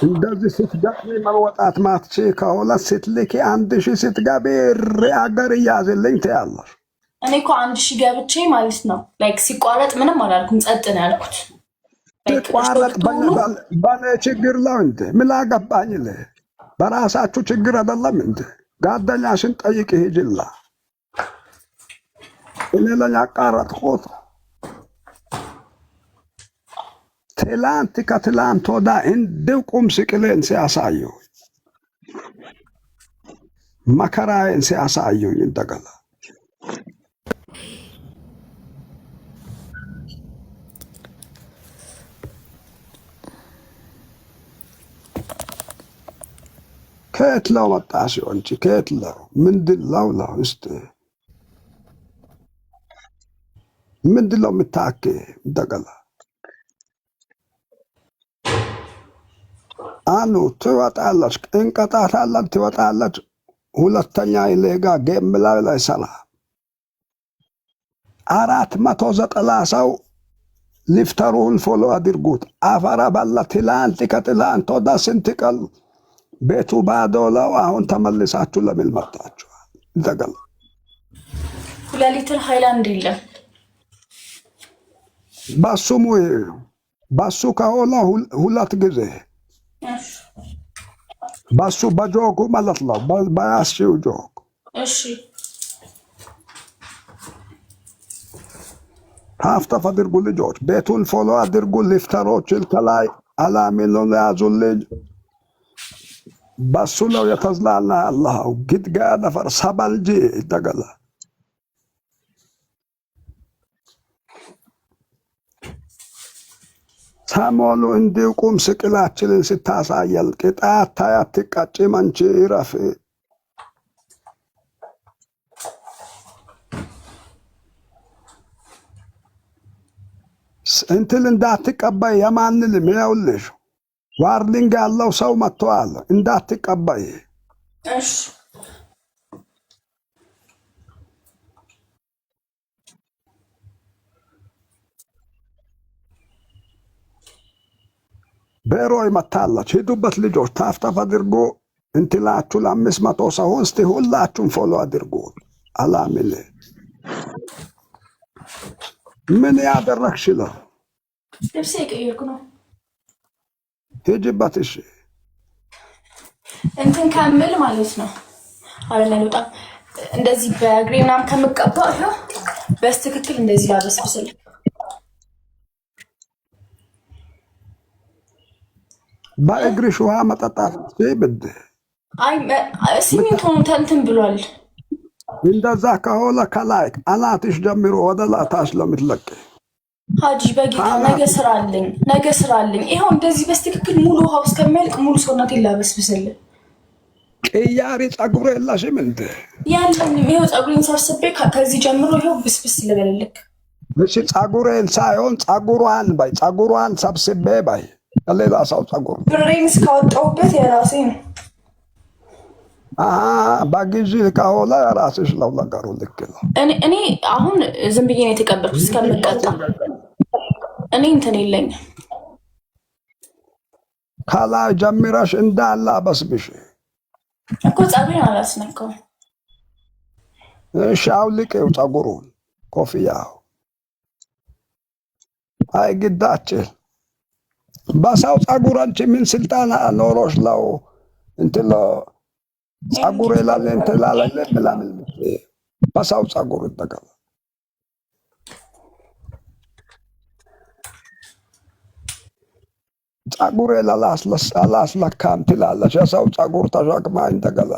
እንደዚህ ስትገጥሚ መወጣት ማትች ከሁለት ስትልኪ 1000 ስትገቢ አገር እያዝልኝ ትያለሽ። እኔ እኮ 1000 ገብቼ ማለት ነው ላይክ ሲቋረጥ ምንም አላልኩም፣ ጸጥ ነው ያልኩት። ሲቋረጥ በኔ ችግር ነው እንዴ? ምን አገባኝ? በራሳችሁ ችግር አይደለም እንዴ? ጓደኛሽን ጠይቂ ሂጂላ። እኔ ላይ ያቋረጥኩት ትላንት ከትላንት ወዳ እንዲው ቁም ስቅሌን ሲያሳዩ መከራዬን ሲያሳዩኝ እንደገና ከየት ለው መጣ ሲሆን ከየት ለው ምንድን ለው እስቲ ምንድን ነው የምታክ እንደገና አኑ ትወጣለች፣ እንቀጣታለን፣ ትወጣለች። ሁለተኛ ሌጋ ጌም ላይ ሰላም 490 ሰው ሊፍተሩን ፎሎ አድርጉት። አፈራ ባላ ትላንት ከትላንት ወዳ ስንት ቀን ቤቱ ባዶ ነው። አሁን ተመልሳችሁ ለምን መጣችኋል? እንደገና 2 ሊትር ሃይላንድ የለም በሱ ከሆነ 2 ጊዜ በሱ በጆጉ ማለት ነው። በያስሺው ጆግ እሺ ታፍተፍ አድርጉ ልጆች። ቤቱን ፎሎ አድርጉ። ሊፍተሮችን ከላይ አላሚኑን ያዙልኝ። በሱ ነው የተዝናና ያለኸው። ግድጋ ነፈር ሰበልጂ ይደገላ ሰሞኑ እንዲሁ ቁም ስቅላችንን ስታሳየል ቅጣት ታያት ቀጭ መንቺ ይረፍ እንትል እንዳትቀበይ የማንንም ይኸውልሽ ዋርሊንግ ያለው ሰው መጥቷል። እንዳትቀበይ እሺ ቤሮ ይመታለች። ሂዱበት ልጆች። ታፍተፍ አድርጎ እንትላችሁ ለ500 ሰው እስቲ ሁላችሁም ፎሎ አድርጉ። አላሚል ምን ያደረግሽ ነው? ልብሴ ቀይርኩ ነው። ሂጂበት። እሺ እንትን ከምል ማለት ነው አለና እንደዚህ በእግሬ ምናምን ከምቀባ ይኸው በስትክክል እንደዚህ ላበስብስል። በእግርሽ ውሃ መጠጣት ሲብድ አይ ሲሚንቶ እንትን ብሏል። እንደዛ ከሆነ ከላይ አናትሽ ጀምሮ ወደ ላታሽ ለምትለቅ ሀጂ በጌታ ነገ ስራ አለኝ። ይኸው እንደዚህ በስትክክል ሙሉ ውሃ ውስጥ ከሚያልቅ ሙሉ ሰውነቴን ላበስብስል። ቅያሪ ጸጉር የለሽም እንደ ያለኝም ይኸው ጸጉሬን ሰብስቤ ከዚህ ጀምሮ ይኸው ብስብስ ልበልልክ። እሺ ጸጉሬን ሳይሆን ጸጉሯን ሰብስቤ ባይ ሌላ ሰው ጸጉር ብሬን እስካወጣሁበት የራሴ ነው። በጊዜ ከሆነ ራስሽ ነው ነገሩ። ልክ ነው። እኔ አሁን ዝም ብዬ ነው የተቀበልኩት እስከምቀጣ። እኔ እንትን የለኝም። ከላይ ጀምረሽ እንዳላ በስብሽ እኮ ጸጉሬን አላስነካውም። እሺ አውልቄው ጸጉሩን ኮፍያው አይግዳችል በሰው ጸጉር አንቺ ምን ስልጣን ኖሮሽ ነው? እንትን ጸጉር ይላል እንትን ላለ ምናምን በሰው ጸጉር ይጠቀም። ጸጉር አላስለካም ትላለች። የሰው ጸጉር ተሸክማ እንደገና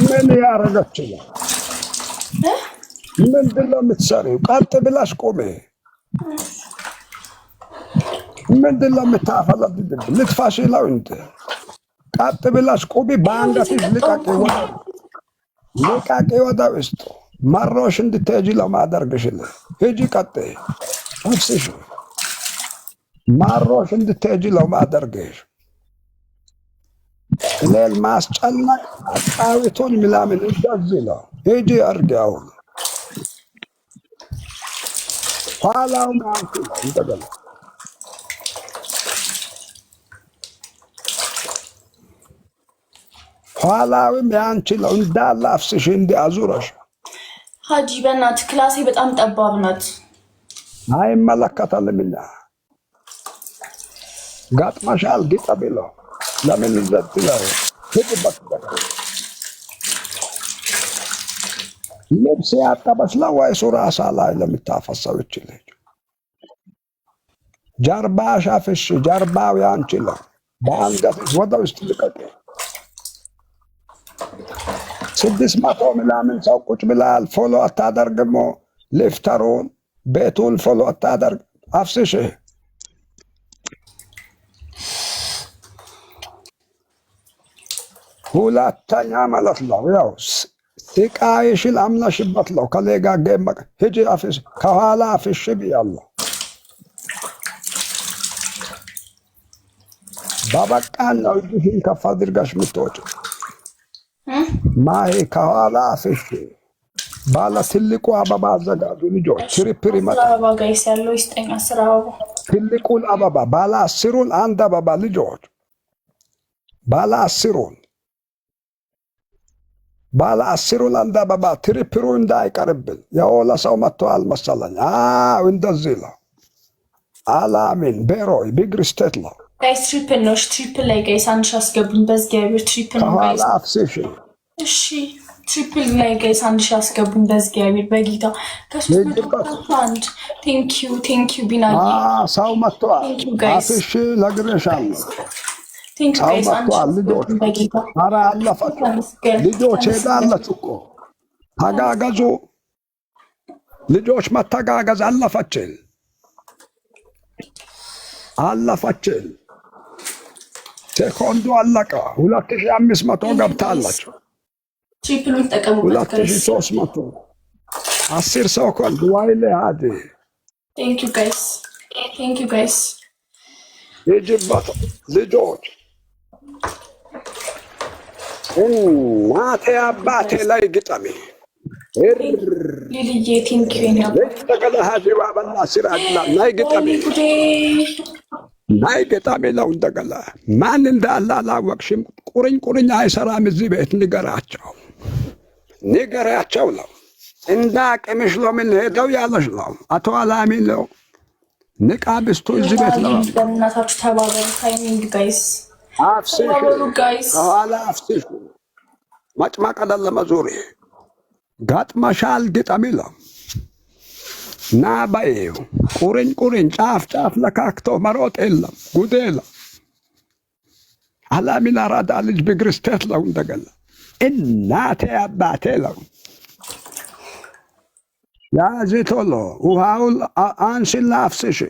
ምን ያረገች ነው? ምንድን ነው የምትሰሪው? ቀጥ ብለሽ ቁሜ። ምንድን ነው የምታፈለድ? ልትፋሽ ነው እንደ ቀጥ ብለሽ ቁሚ። በአንገትሽ ልቃቂ ወደ ውስጥ መሮሽ እንድትሄጂ ለማደርግሽል። ሂጂ ቀጥ ነፍስሽ ማሮሽ እንድትሄጂ ለማደርግሽ እኔን ማስጨነቅ አጫዊቱን ምናምን እንደዚህ ነው። ሂጂ አርጊያው ኋላውን አንቺ ነው እንደገና ኋላውም ያንቺ ነው እንዳለ አፍስሽ እንዲያዙረሽ። ሀጂ በእናትህ ክላሴ በጣም ጠባብ ናት። አይመለከተንምኛ ጋጥመሻል ጌጣ ቢለው ለምን ዘትለው ሂጂበት። ልብስ ያጠበች ነው ወይስ ራሳ ላይ ለምታፈሰው ይችላል? ጀርባሽ አፍሽ፣ ጀርባው ያንቺ ነው። በአንገትሽ ወደ ውስጥ ልቀቂ። 600 ምናምን ሰው ቁጭ ብላል። ፎሎ አታደርግሞ ሊፍተሩን ቤቱን ፎሎ አታደርግ። አፍስሽ ሁለተኛ ማለት ነው። ያው ስቃይሽን አምነሽበት ነው። ከሌጋ ገመቅ ሂጂ አፍሽ፣ ከኋላ አፍሽ ብያለሁ። በበቃን ነው እጅሽን ከፍ አድርገሽ የምትወጪው። ማይ ከኋላ አፍሽ ባለ ትልቁ አበባ አዘጋጁ ልጆች። ትሪፕር ይመጣል። አበባ ጋይስ ያለው ይስጠኝ 10 አበባ። ትልቁን አበባ ባለ 10ሩን አንድ አበባ ልጆች፣ ባለ 10ሩን ባለ 10ሩን አንድ አበባ። ትሪፕሩ እንዳይቀርብን የሆነ ሰው መጥቷል መሰለኝ። እንደዚህ ነው። አላሚን ቤሮይ ቢግ ስቴት ነው ጋይስ። ትሪፕል ነው። ትሪፕል ላይ ጋይስ አንድ ሺህ አስገቡኝ በእግዚአብሔር። ትሪፕል ነው ጋይስ። አፍስሽ እሺ ትሪፕል ላይ ጋይስ አንድ ሺህ አስገቡኝ በእግዚአብሔር በጌታ። ከ301 ቴንክ ዩ ቢናዬ። ሰው መጥቷል። አፍሽ ነግሬሻለሁ። ቴንክስ ጋይስ አንድ ልጆች በጌታ። ኧረ አለፈች ልጆች፣ ሄዳለች እኮ ተጋገዙ ልጆች፣ መተጋገዝ አለፈችን አለፈችን። ሴኮንዱ አለቀ። 2500 ገብታለች። ትሪፕሉን ተጠቀሙበት ጋይስ። 2300 10 ሰኮንድ ዋይሌ አዲ። ቴንክ ዩ ጋይስ። ይጅበት ልጆች እናቴ አባቴ ላይ ግጠሜ ሊልዬ ቴንክ ዩ ኔ ተቀለ ሀጂባ በላ ሲራጅላ ናይ ግጠሜ ናይ ገጣሚ ነው። እንደገና ማን እንዳለ አላወቅሽም። ቁርኝ አይሰራም እዚህ ቤት። ንገራቸው ነው እንዳ አቅምሽ ነው የምንሄደው ያለሽ ነው። አቶ አላሚ ነው ንቃብስቱ እዚህ ቤት ነው። በእናታችሁ ተባበሩ። ታይሚንግ ጋይስ አፍስሽ ከኋላ አፍስሽ መጭማቅ አይደለም ዙሪ ጋጥመሻል ግጠሚ ነው ና በይው። ቁርኝ ጫፍ ለካክቶ መሮጥ የለም ጉድ የለም። አላሚን አራዳ ልጅ ቢግ ስቴት ነው። እንደገና እናቴ አባቴ ነው። ያዚ ቶሎ ውሃውን አንሺና አፍስሽ።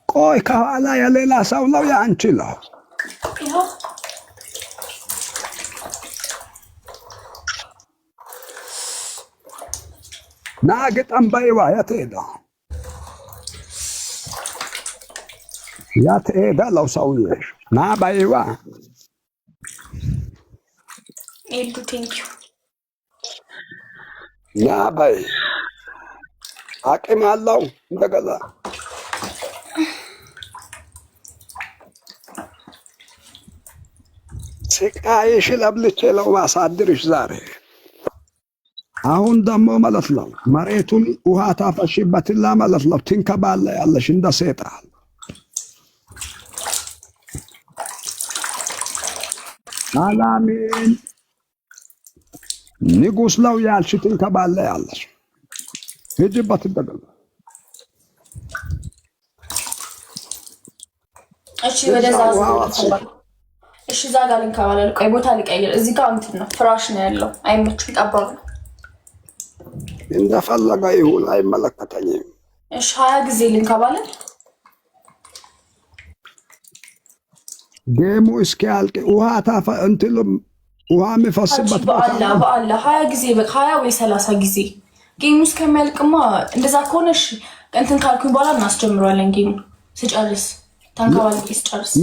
ቆይ ከኋላ የሌላ ሰው ነው የአንቺ ነው። ና ግጠም በይዋ። የት ሄደ ለው ሰውዬሽ? ና በይዋ። ና በይ። አቅም አለው እንደገና ስቃይሽ ለብልቼ ለው ማሳድርሽ ዛሬ። አሁን ደግሞ ማለት ነው መሬቱን ውሃ ታፈሽበትና ማለት ነው ትንከባለ ያለሽ እንደ ሴጣን። አላሚን ንጉስ ነው ያልሽ ትንከባለ ያለሽ። ሂጂበት እንደገና። እሺ ወደዛ እሺ እዛ ጋር ልንከባለል። ቆይ ቦታ ልቀይር። እዚህ ጋር እንትን ነው ፍራሽ ነው ያለው። አይመችም፣ ጠባብ ነው። እንደፈለገ ይሁን አይመለከተኝም። እሺ 20 ጊዜ ልንከባለል። ጌሙ እስኪያልቅ ውሃ ታፈ እንትሉ ውሃ የሚፈስበት በአላ 20 ጊዜ በቃ 20 ወይ 30 ጊዜ ጌሙ እስከሚያልቅማ። እንደዛ ከሆነሽ እንትን ካልኩኝ በኋላ እናስጀምረዋለን ጌሙ ስጨርስ። ተንከባልቄ ስጨርስ